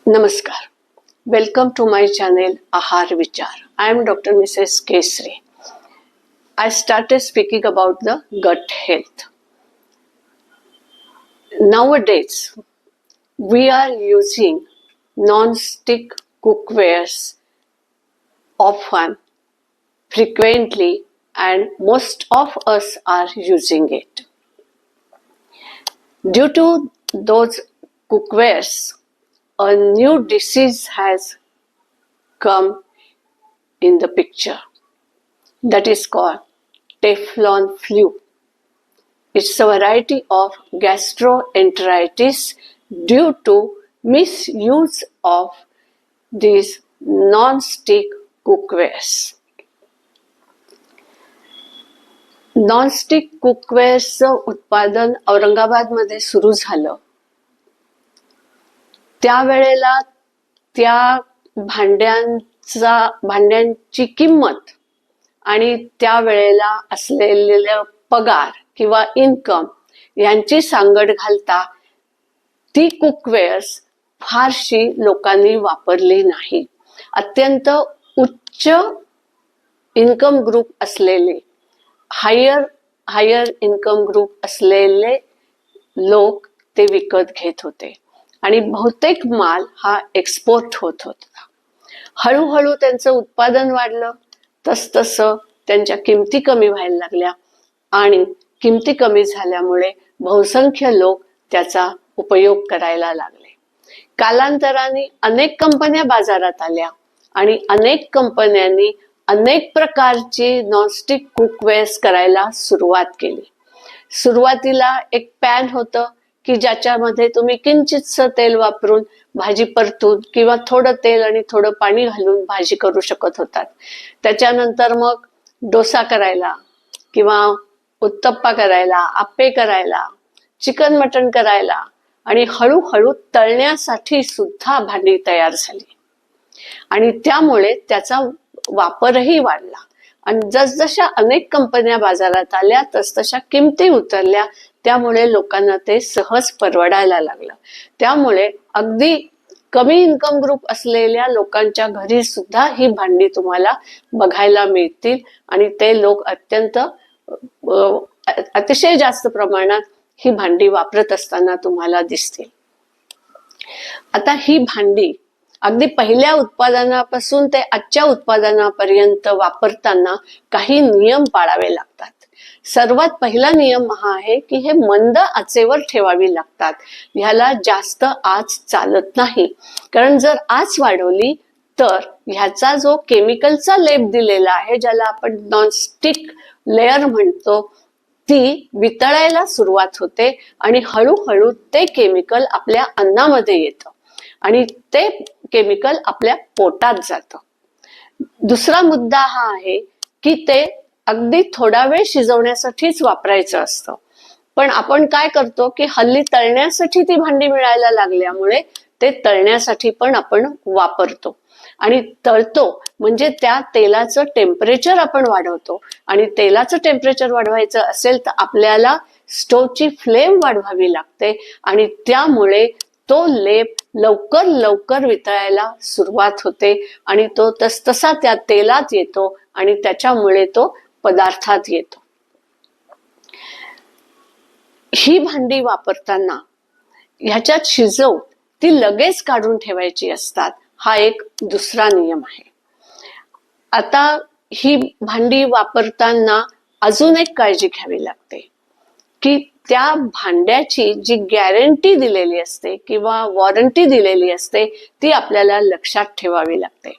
Namaskar. Welcome to my channel Ahar Vichar. I am Dr. Mrs. Kesri. I started speaking about the gut health. Nowadays, we are using non-stick cookwares often, frequently, and most of us are using it. Due to those cookwares, a new disease has come in the picture that is called Teflon flu. It's a variety of gastroenteritis due to misuse of these non-stick cookwares. Nonstick कुकवेअरचं उत्पादन औरंगाबादमध्ये सुरू झालं त्यावेळेला त्या भांड्यांची किंमत आणि त्यावेळेला असलेले पगार किंवा इन्कम यांची सांगड घालता ती कुकवेअर्स फारशी लोकांनी वापरली नाही. अत्यंत उच्च इन्कम ग्रुप असलेले हायर इन्कम ग्रुप असलेले लोक ते विकत घेत होते आणि बहुतेक माल हा एक्सपोर्ट होत होता. हळूहळू त्यांचं उत्पादन वाढलं तसतसं त्यांच्या किमती कमी व्हायला लागल्या आणि किमती कमी झाल्यामुळे बहुसंख्य लोक त्याचा उपयोग करायला लागले. कालांतराने अनेक कंपन्या बाजारात आल्या आणि अनेक कंपन्यांनी अनेक प्रकारची नॉनस्टिक कुकवेअर्स करायला सुरुवात केली. सुरुवातीला एक पॅन होतं की ज्याच्यामध्ये तुम्ही किंचितसं तेल वापरून भाजी परतून किंवा थोडं तेल आणि थोडं पाणी घालून भाजी करू शकत होतात. त्याच्यानंतर मग डोसा करायला किंवा उत्तप्पा करायला, आप्पे करायला, चिकन मटण करायला आणि हळूहळू तळण्यासाठी सुद्धा भांडी तयार झाली आणि त्यामुळे त्याचा वापरही वाढला आणि जसजशा अनेक कंपन्या बाजारात आल्या तसतशा किमती उतरल्या. त्यामुळे लोकांना ते सहज परवडायला लागलं. त्यामुळे अगदी कमी इन्कम ग्रुप असलेल्या लोकांच्या घरी सुद्धा ही भांडी तुम्हाला बघायला मिळतील आणि ते लोक अतिशय जास्त प्रमाणात ही भांडी वापरत असताना तुम्हाला दिसतील. आता ही भांडी अगदी पहिल्या उत्पादनापासून ते आजच्या उत्पादनापर्यंत वापरताना काही नियम पाळावे लागतात. सर्वात पहिला नियम हा आहे की हे मंद आचेवर ठेवावी लागतात. ह्याला जास्त आच चालत नाही, कारण जर आच वाढवली तर ह्याचा जो केमिकलचा लेप दिलेला आहे ज्याला आपण नॉनस्टिक लेअर म्हणतो ती वितळायला सुरुवात होते आणि हळूहळू ते केमिकल आपल्या अन्नामध्ये येतं आणि ते केमिकल आपल्या पोटात जातं. दुसरा मुद्दा हा आहे की ते अगदी थोडा वेळ शिजवण्यासाठीच वापरायचं असतं, पण आपण काय करतो की हल्ली तळण्यासाठी ती भांडी मिळायला लागल्यामुळे ते तळण्यासाठी पण आपण वापरतो आणि तळतो म्हणजे त्या तेलाचं टेम्परेचर आपण वाढवतो आणि तेलाचं टेम्परेचर वाढवायचं असेल तर आपल्याला स्टोवची फ्लेम वाढवावी लागते आणि त्यामुळे तो लेप लवकर लवकर वितळायला सुरुवात होते आणि तो तसतसा त्या तेलात येतो आणि त्याच्यामुळे तो पदार्थात येतो. ही भांडी वापरताना ह्याच्यात शिजवून ती लगेच काढून ठेवायची असतात. हा एक दुसरा नियम आहे. आता ही भांडी वापरताना अजून एक काळजी घ्यावी लागते की त्या भांड्याची जी गॅरंटी दिलेली असते किंवा वॉरंटी दिलेली असते ती आपल्याला लक्षात ठेवावी लागते.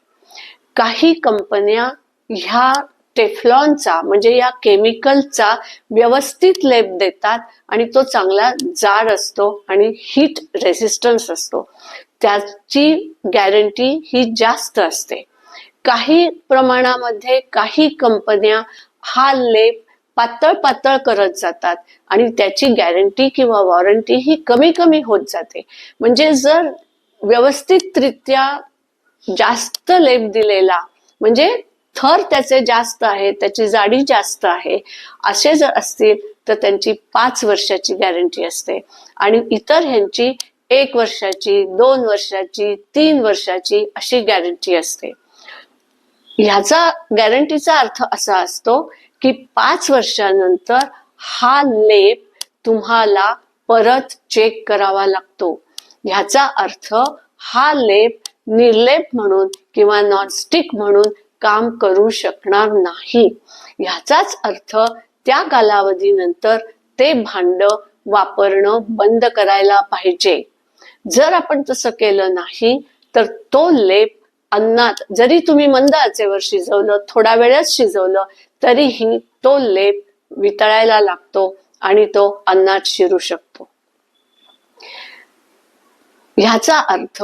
काही कंपन्या ह्या टेफ्लॉनचा म्हणजे या केमिकलचा व्यवस्थित लेप देतात आणि तो चांगला जाड असतो आणि हीट रेझिस्टन्स असतो. त्याची गॅरंटी ही जास्त असते. काही प्रमाणामध्ये काही कंपन्या हा लेप पातळ पातळ करत जातात आणि त्याची गॅरंटी किंवा वॉरंटी ही कमी कमी होत जाते. म्हणजे जर व्यवस्थितरित्या जास्त लेप दिलेला म्हणजे थर त्याचे जास्त आहे, त्याची जाडी जास्त आहे असे जर असतील तर त्यांची 5 वर्षाची गॅरंटी असते आणि इतर ह्यांची 1 वर्षाची, 2 वर्षाची, 3 वर्षाची अशी गॅरंटी असते. ह्याचा गॅरंटीचा अर्थ असा असतो की 5 वर्षानंतर हा लेप तुम्हाला परत चेक करावा लागतो. ह्याचा अर्थ हा लेप निर्लेप म्हणून किंवा नॉनस्टिक म्हणून काम करू शकणार नाही. ह्याचाच अर्थ त्या कालावधीनंतर ते भांड वापरणं बंद करायला पाहिजे. जर आपण तसं केलं नाही तर तो लेप अन्नात, जरी तुम्ही मंद आचेवर शिजवलं, थोडा वेळच शिजवलं, तरीही तो लेप वितळायला लागतो आणि तो अन्नात शिरू शकतो. ह्याचा अर्थ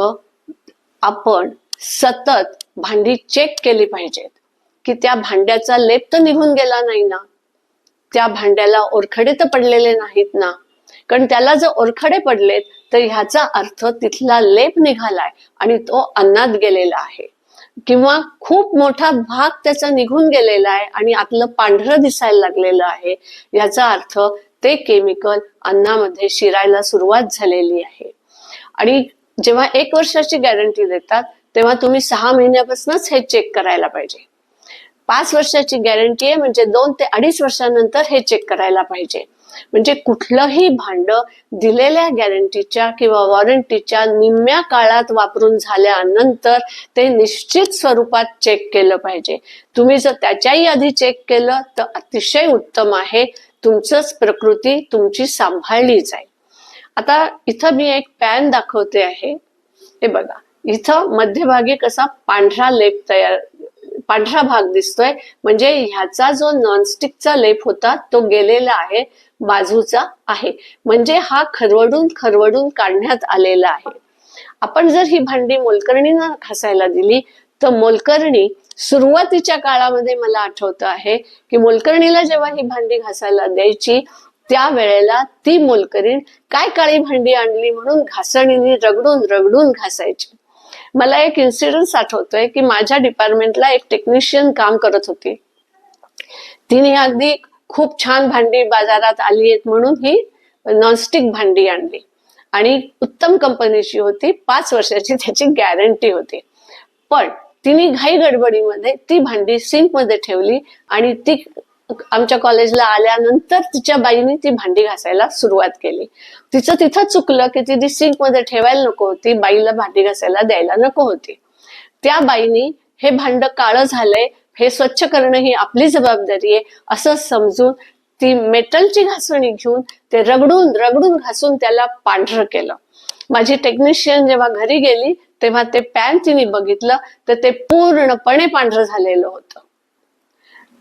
आपण सतत भांडी चेक केली पाहिजेत की त्या भांड्याचा लेप तर निघून गेला नाही ना, त्या भांड्याला ओरखडे तर पडलेले नाहीत ना. कारण त्याला जर ओरखडे पडलेत तर ह्याचा अर्थ तिथला लेप निघालाय आणि तो अन्नात गेलेला आहे, किंवा खूप मोठा भाग त्याचा निघून गेलेला आहे आणि आतलं पांढरं दिसायला लागलेलं आहे. याचा अर्थ ते केमिकल अन्नामध्ये शिरायला सुरुवात झालेली आहे. आणि जेव्हा 1 वर्षाची गॅरंटी देतात तेव्हा तुम्ही 6 महिन्यापासूनच हे चेक करायला पाहिजे. 5 वर्षाची गॅरंटी आहे म्हणजे 2 ते 2.5 वर्षानंतर हे चेक करायला पाहिजे. म्हणजे कुठलंही भांड दिलेल्या गॅरंटीच्या किंवा वॉरंटीच्या निम्म्या काळात वापरून झाल्यानंतर ते निश्चित स्वरूपात चेक केलं पाहिजे. तुम्ही जर त्याच्याही आधी चेक केलं तर अतिशय उत्तम आहे. तुमचंच प्रकृती तुमची सांभाळली जाईल. आता इथं मी एक पॅन दाखवते आहे. हे बघा, इथं मध्यभागी कसा पांढरा लेप पांढरा भाग दिसतोय, म्हणजे ह्याचा जो नॉनस्टिकचा लेप होता तो गेलेला आहे, बाजूचा आहे. म्हणजे हा खरवडून काढण्यात आलेला आहे. आपण जर ही भांडी मोलकरणीनं घासायला दिली तर मोलकरणी सुरुवातीच्या काळामध्ये मला आठवतं आहे की मोलकरणीला जेव्हा ही भांडी घासायला द्यायची त्यावेळेला ती मोलकरीण काय काळी भांडी आणली म्हणून घासणीने रगडून घासायची. मला एक इन्सिडन्स आठवतोय की माझ्या डिपार्टमेंटला एक टेक्निशियन काम करत होती. तिने अगदी खूप छान भांडी बाजारात आली आहेत म्हणून ही नॉनस्टिक भांडी आणली आणि उत्तम कंपनीची होती. 5 वर्षाची त्याची गॅरंटी होती. पण तिने घाई गडबडीमध्ये ती भांडी सिंक मध्ये ठेवली आणि ती आमच्या कॉलेजला आल्यानंतर तिच्या बाईने ती भांडी घासायला सुरुवात केली. तिचं तिथं चुकलं की ती सिंक मध्ये ठेवायला नको होती, बाईला भांडी घासायला द्यायला नको होती. त्या बाईने हे भांड काळं झालंय, हे स्वच्छ करणं ही आपली जबाबदारी आहे असं समजून ती मेटलची घासणी घेऊन ते रगडून घासून त्याला पांढरं केलं. माझी टेक्निशियन जेव्हा घरी गेली तेव्हा ते पॅन तिने बघितलं तर ते पूर्णपणे पांढरं झालेलं होतं.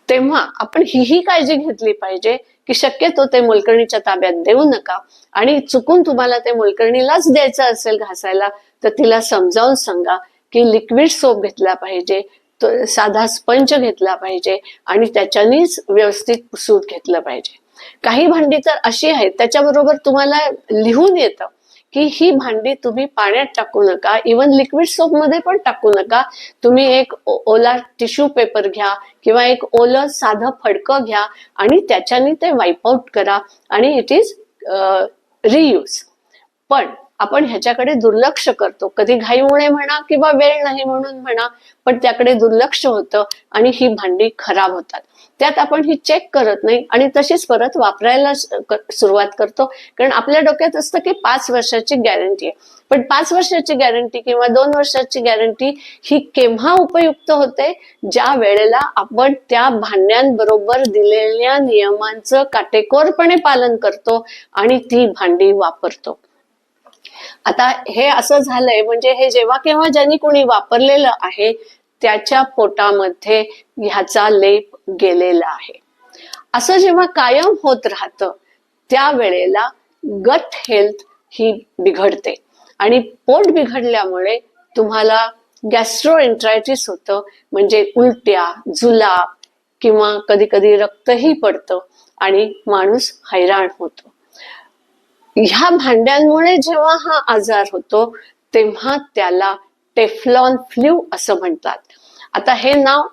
तेव्हा आपण ही काळजी घेतली पाहिजे की शक्यतो ते मोलकरणीच्या ताब्यात देऊ नका. आणि चुकून तुम्हाला ते मोलकरणीलाच द्यायचं असेल घासायला तर तिला समजावून सांगा की लिक्विड सोप घेतला पाहिजे, तो साधा स्पंज घेतला पाहिजे आणि त्याच्यानेच व्यवस्थित पुसून घेतलं पाहिजे. काही भांडी तर अशी आहेत त्याच्याबरोबर तुम्हाला लिहून येतं की ही भांडी तुम्ही पाण्यात टाकू नका, इवन लिक्विड सोप मध्ये पण टाकू नका. तुम्ही एक ओला टिश्यू पेपर घ्या किंवा एक ओलं साधं फडकं घ्या आणि त्याच्याने ते वाईप आउट करा आणि इट इज रियूज. पण आपण ह्याच्याकडे दुर्लक्ष करतो, कधी घाईमुळे म्हणा किंवा वेळ नाही म्हणून म्हणा, पण त्याकडे दुर्लक्ष होतं आणि ही भांडी खराब होतात. त्यात आपण ही चेक करत नाही आणि तशीच परत वापरायला सुरुवात करतो. कारण आपल्या डोक्यात असतं की 5 वर्षाची गॅरंटी आहे. पण 5 वर्षाची गॅरंटी किंवा 2 वर्षाची गॅरंटी ही केव्हा उपयुक्त होते, ज्या वेळेला आपण त्या भांड्यांबरोबर दिलेल्या नियमांचं काटेकोरपणे पालन करतो आणि ती भांडी वापरतो. आता हे असं झालंय म्हणजे हे जेव्हा केव्हा ज्यांनी कोणी वापरलेलं आहे त्याच्या पोटामध्ये ह्याचा लेप गेलेला आहे. असं जेव्हा कायम होत राहतं त्यावेळेला गट हेल्थ ही बिघडते आणि पोट बिघडल्यामुळे तुम्हाला गॅस्ट्रोएंट्रायटिस होतं, म्हणजे उलट्या, जुलाब किंवा कधी कधी रक्तही पडतं आणि माणूस हैराण होतो. ह्या भांड्यांमुळे जेव्हा हा आजार होतो तेव्हा त्याला टेफ्लॉन फ्लू असं म्हणतात. आता हे नाव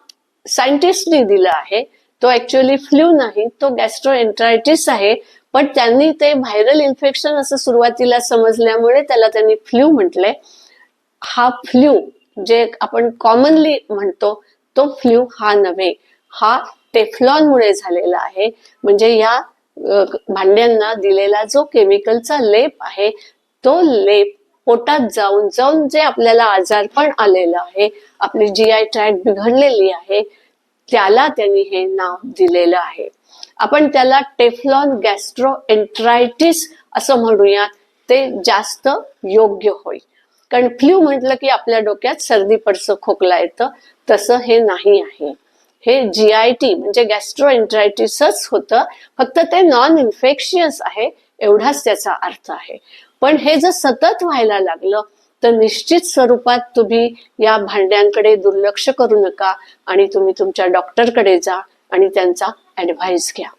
सायंटिस्टनी दिलं आहे, तो ऍक्च्युअली फ्लू नाही, तो गॅस्ट्रोएंट्रायटिस आहे. पण त्यांनी ते व्हायरल इन्फेक्शन असं सुरुवातीला समजल्यामुळे त्याला त्यांनी फ्ल्यू म्हटले. हा फ्ल्यू जे आपण कॉमनली म्हणतो तो फ्ल्यू हा नव्हे, हा टेफ्लॉनमुळे झालेला आहे. म्हणजे या भांड्यांना दिलेला जो केमिकलचा लेप आहे तो लेप पोटात जाऊन जाऊन जे आपल्याला आजारपण आलेलं आहे, आपली GI ट्रॅक्ट बिघडलेली आहे, त्याला त्यांनी हे नाव दिलेलं आहे. आपण त्याला टेफ्लॉन गॅस्ट्रोएंटरायटिस असं म्हणूया, ते जास्त योग्य होईल. कारण फ्ल्यू म्हटलं की आपल्या डोक्यात सर्दी पडसं खोकला येतं, तसं हे नाही आहे. हे GIT म्हणजे गॅस्ट्रोएंटरायटिसच होतं, फक्त ते नॉन इन्फेक्शियस आहे एवढाच त्याचा अर्थ आहे. पण हे जर सतत व्हायला लागलं तर निश्चित स्वरूपात तुम्ही या भांड्यांकडे दुर्लक्ष करू नका आणि तुम्ही तुमच्या डॉक्टरकडे जा आणि त्यांचा ऍडव्हाइस घ्या.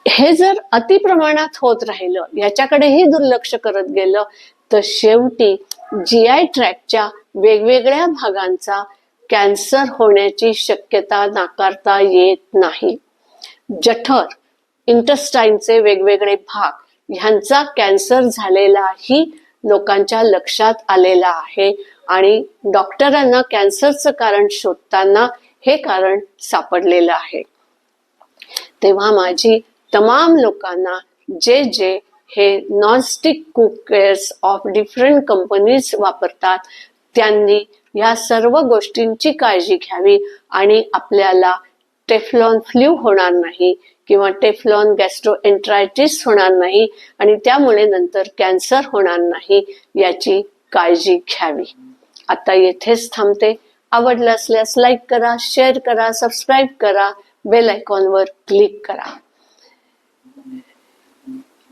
हे जर अति प्रमाणात होत राहिलं, याच्याकडेही दुर्लक्ष करत गेलं तर शेवटी GI ट्रॅक्टच्या वेगवेगळ्या भागांचा कॅन्सर होण्याची शक्यता नाकारता येत नाही. जठर, इंटेस्टाईनचे वेगवेगळे भाग ह्यांचा कॅन्सर झालेलाही लोकांच्या लक्षात आलेला आहे आणि डॉक्टरांना कॅन्सरचं कारण शोधताना हे कारण सापडलेलं आहे. तेव्हा माझी तमाम लोकांना जे जे हे नॉनस्टिक कुकवेअर्स ऑफ डिफरंट कंपनीज वापरतात त्यांनी या सर्व गोष्टींची काळजी घ्यावी आणि आपल्याला टेफ्लॉन फ्ल्यू होणार नाही किंवा टेफ्लॉन गॅस्ट्रोएंटरायटिस होणार नाही आणि त्यामुळे नंतर कॅन्सर होणार नाही याची काळजी घ्यावी. आता येथेच थांबते. आवडलं असल्यास लाईक करा, शेअर करा, सबस्क्राईब करा, बेल आयकॉनवर क्लिक करा.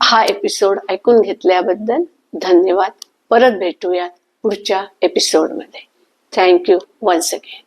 हा एपिसोड ऐकून घेतल्याबद्दल धन्यवाद. परत भेटूयात पुढच्या एपिसोडमध्ये. Thank you once again.